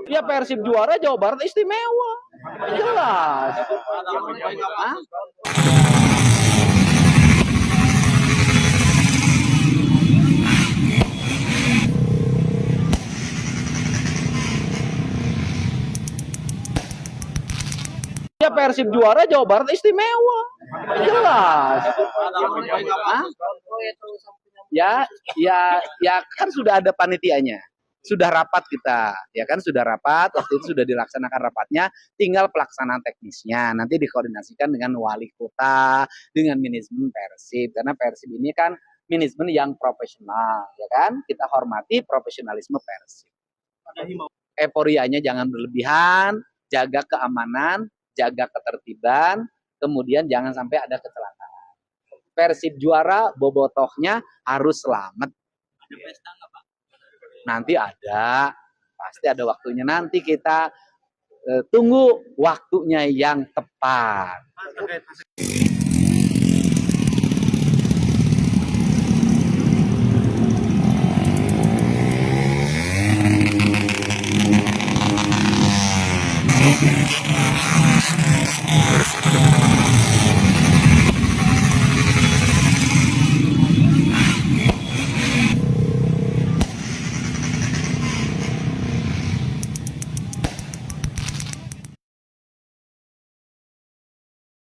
Ya Persib juara, Jawa Barat istimewa. Jelas. Hah? Ya Persib juara, Jawa Barat istimewa. Jelas. Hah? Ya kan sudah ada panitianya. Sudah rapat kita, ya kan sudah rapat, waktu itu sudah dilaksanakan rapatnya, tinggal pelaksanaan teknisnya, nanti dikoordinasikan dengan wali kota, dengan manajemen Persib, karena Persib ini kan manajemen yang profesional, ya kan, kita hormati profesionalisme Persib. Euforianya jangan berlebihan, jaga keamanan, jaga ketertiban, kemudian jangan sampai ada kecelakaan. Persib juara, bobotohnya harus selamat. Ada pesta nggak, Pak? Nanti ada, pasti ada waktunya. Nanti kita tunggu waktunya yang tepat.